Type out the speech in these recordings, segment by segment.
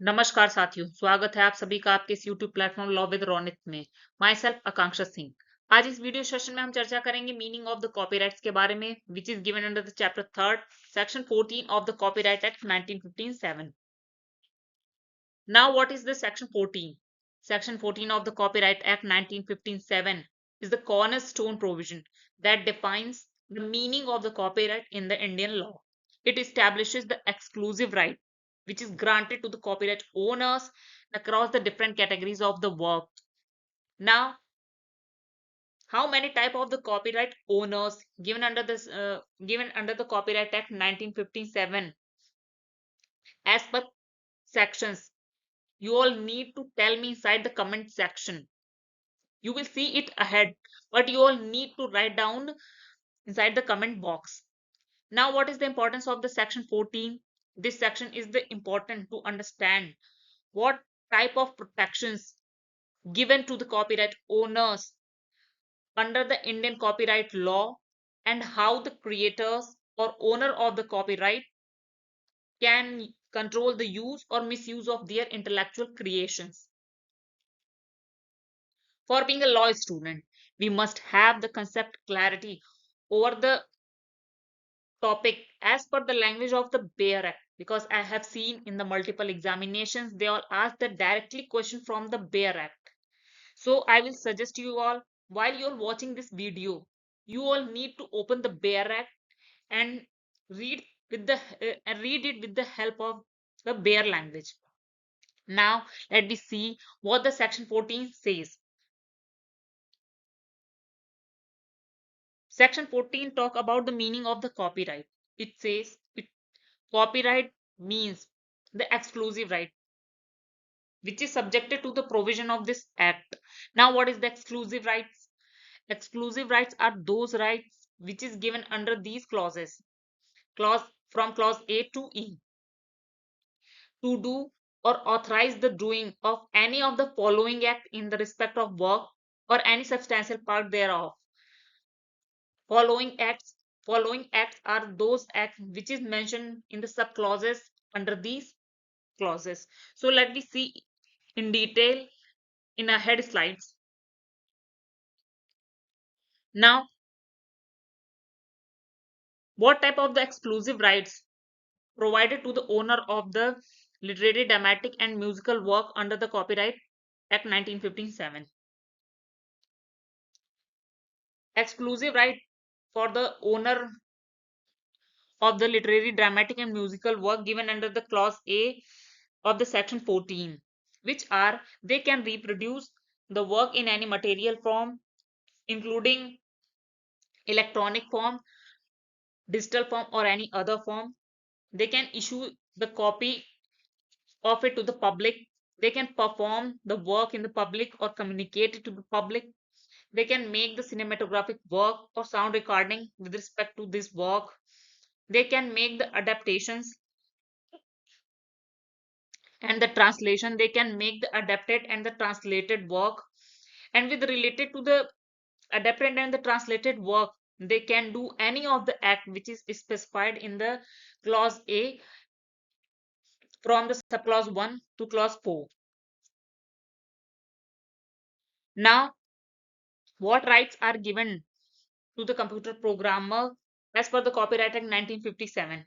नमस्कार साथियों, स्वागत है आप सभी का आपके इस YouTube platform law with Ronit में। My self Akanksha Singh. आज इस वीडियो सेशन में हम चर्चा करेंगे मीनिंग ऑफ द कॉपीराइट्स के बारे में, which is given under the chapter 3 section 14 of the copyright act 1957। Now what is the section 14? Section 14 of the Copyright Act 1957 is the cornerstone provision that defines the meaning of the copyright in the Indian law. It establishes the exclusive right which is granted to the copyright owners across the different categories of the work. Now, how many type of the copyright owners given under the Copyright Act 1957 as per sections? You all need to tell me inside the comment section. You will see it ahead, but you all need to write down inside the comment box. Now, what is the importance of the section 14? This section is the important to understand what type of protections given to the copyright owners under the Indian copyright law and how the creators or owner of the copyright can control the use or misuse of their intellectual creations. For being a law student, we must have the concept clarity over the topic as per the language of the Bayer Act, because I have seen in the multiple examinations they all ask the directly question from the Bayer Act. So I will suggest you all, while you're watching this video, you all need to open the Bayer Act and read read it with the help of the Bayer language. Now let me see what the section 14 says. Section 14 talk about the meaning of the copyright. It says copyright means the exclusive right which is subjected to the provision of this act. Now what is the exclusive rights? Exclusive rights are those rights which is given under these clauses. Clause A to E, to do or authorize the doing of any of the following act in the respect of work or any substantial part thereof. Following acts are those acts which is mentioned in the sub clauses under these clauses. So let me see in detail in our head slides. Now, what type of the exclusive rights provided to the owner of the literary, dramatic, and musical work under the Copyright Act 1957? Exclusive right for the owner of the literary, dramatic, and musical work given under the Clause A of the Section 14, which are they can reproduce the work in any material form, including electronic form, digital form, or any other form. They can issue the copy of it to the public. They can perform the work in the public or communicate it to the public. They can make the cinematographic work or sound recording with respect to this work. They can make the adaptations and the translation. They can make the adapted and the translated work. And with related to the adapted and the translated work, they can do any of the act which is specified in the clause A from the subclause 1 to clause 4. Now, what rights are given to the computer programmer as per the Copyright Act 1957?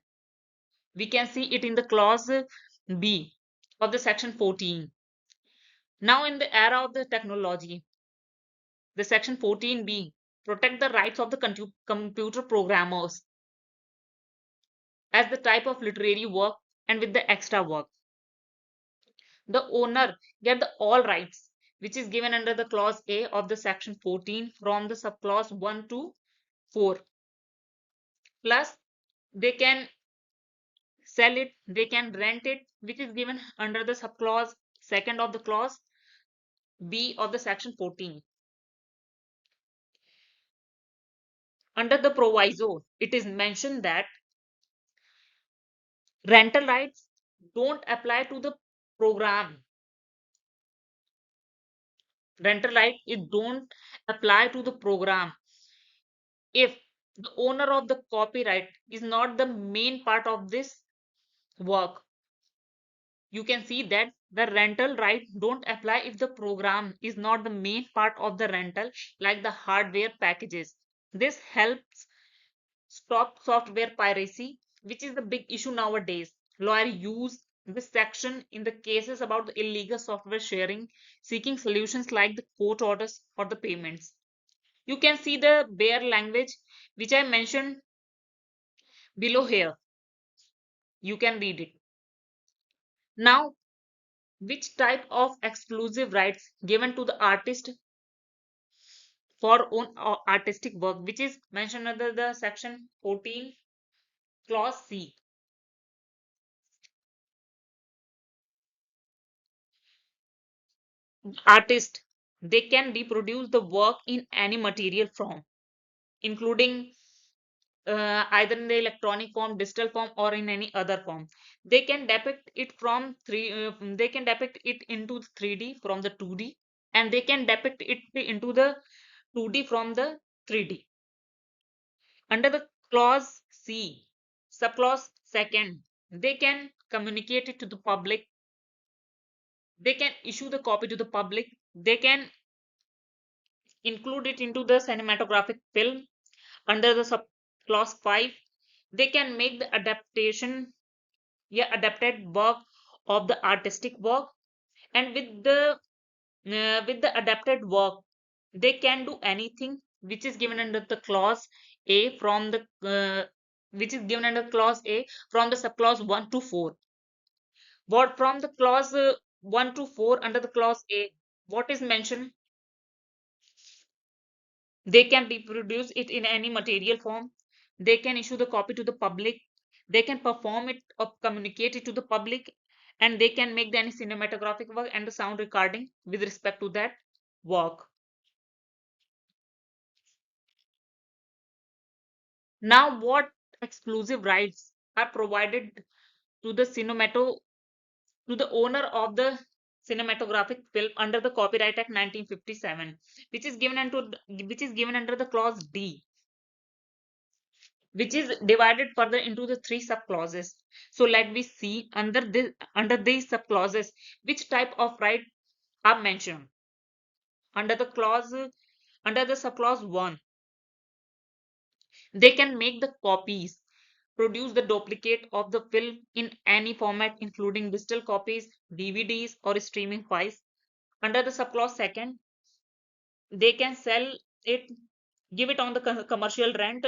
We can see it in the clause B of the section 14. Now, in the era of the technology, the section 14B protect the rights of the computer programmers as the type of literary work and with the extra work. The owner get the all rights which is given under the clause A of the section 14 from the subclause 1 to 4. Plus, they can sell it, they can rent it, which is given under the subclause second of the clause B of the section 14. Under the proviso, it is mentioned that rental rights don't apply to the program. Rental right, it don't apply to the program if the owner of the copyright is not the main part of this work. you can see that the rental right don't apply if the program is not the main part of the rental, like the hardware packages. This helps stop software piracy, which is the big issue nowadays. Lawyers use this section in the cases about the illegal software sharing, seeking solutions like the court orders or the payments. You can see the bare language which I mentioned below here. You can read it. Now, which type of exclusive rights given to the artist for own artistic work, which is mentioned under the section 14 clause C. Artist, they can reproduce the work in any material form, including either in the electronic form, digital form, or in any other form. They can depict it from they can depict it into 3D from the 2D, and they can depict it into the 2D from the 3D. Under the clause C, subclause second, they can communicate it to the public. They can issue the copy to the public. They can include it into the cinematographic film. Under the subclause 5, they can make the adaptation, yeah, adapted work of the artistic work. And with the adapted work, they can do anything which is given under the clause A from the which is given under clause A from the subclause 1 to 4. What from the clause 1 to 4 under the clause A, what is mentioned? They can reproduce it in any material form. They can issue the copy to the public. They can perform it or communicate it to the public, and they can make any cinematographic work and the sound recording with respect to that work. Now, what exclusive rights are provided to the to the owner of the cinematographic film under the Copyright Act 1957, which is given under the clause D, which is divided further into the three subclauses. So let me see under these subclauses which type of right are mentioned. Under the clause under the subclause 1, they can make the copies, produce the duplicate of the film in any format, including digital copies, DVDs, or streaming files. Under the subclause 2nd, they can sell it, give it on the commercial rent.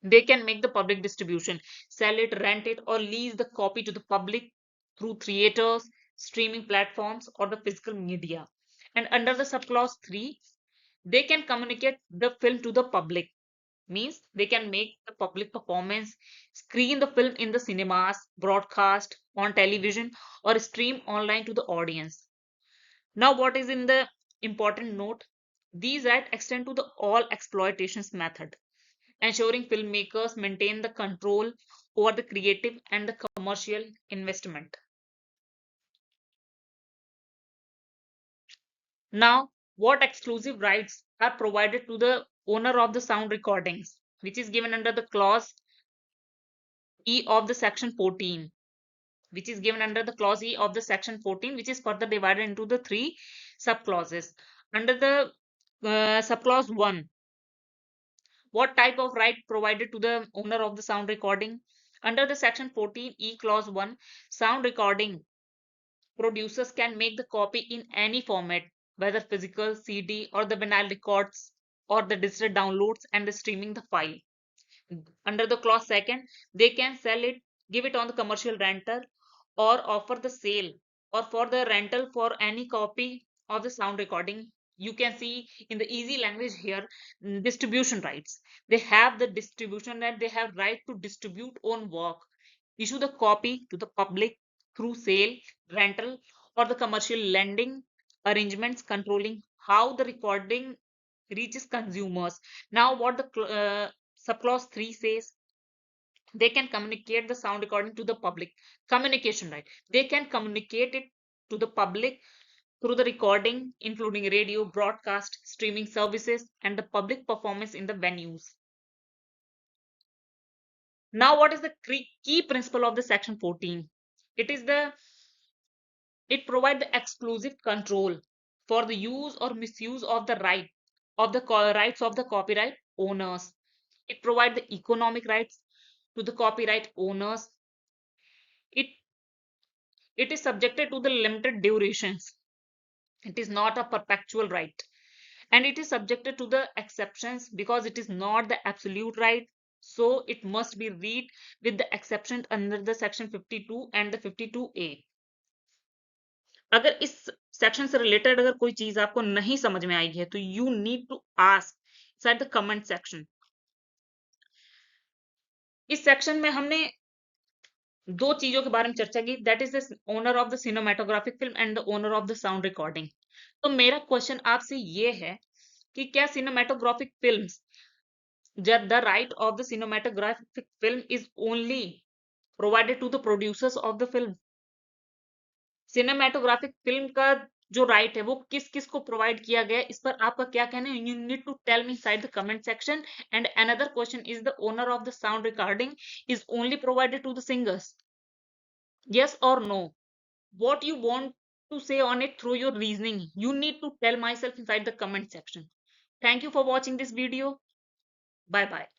They can make the public distribution, sell it, rent it, or lease the copy to the public through theaters, streaming platforms, or the physical media. And under the subclause 3, they can communicate the film to the public, means they can make the public performance, screen the film in the cinemas, broadcast on television, or stream online to the audience. Now, what is in the important note? These rights extend to the all exploitations method, ensuring filmmakers maintain the control over the creative and the commercial investment. Now, what exclusive rights are provided to the owner of the sound recordings, which is given under the clause E of the section 14, which is given under the clause E of the section 14, which is further divided into the three subclauses. Under the subclause 1, what type of right provided to the owner of the sound recording? Under the section 14E clause 1, sound recording producers can make the copy in any format, whether physical, CD, or the vinyl records, or the digital downloads and the streaming the file. Under the clause 2nd, they can sell it, give it on the commercial rental, or offer the sale or for the rental for any copy of the sound recording. You can see in the easy language here, distribution rights. They have the distribution right, they have right to distribute own work, issue the copy to the public through sale, rental, or the commercial lending arrangements controlling how the recording reaches consumers. Now, what the subclause 3 says, they can communicate the sound recording to the public. Communication right. They can communicate it to the public through the recording, including radio, broadcast, streaming services, and the public performance in the venues. Now, what is the key principle of the section 14? It provides the exclusive control for the use or misuse of the rights of the copyright owners. It provides the economic rights to the copyright owners. It it is subjected to the limited durations. It is not a perpetual right, and it is subjected to the exceptions because it is not the absolute right. So it must be read with the exception under the section 52 and the 52A. अगर इस section से related अगर कोई चीज आपको नहीं समझ में आई है तो you need to ask side the comment section. इस सेक्शन में हमने दो चीजों के बारे में चर्चा की, that is the owner of the cinematographic film and the owner of the sound recording. तो मेरा क्वेश्चन आपसे ये है कि क्या cinematographic films, the right of the cinematographic film is only provided to the producers of the film? Cinematographic film का जो right है वो किस किस को प्रोवाइड किया गया है, इस पर आपका क्या कहना है? You need to tell me inside the comment section. And another question is, the owner of the sound recording is only provided to the singers? Yes or no? What you want to say on it through your reasoning, you need to tell myself inside the comment section. Thank you for watching this video. Bye bye.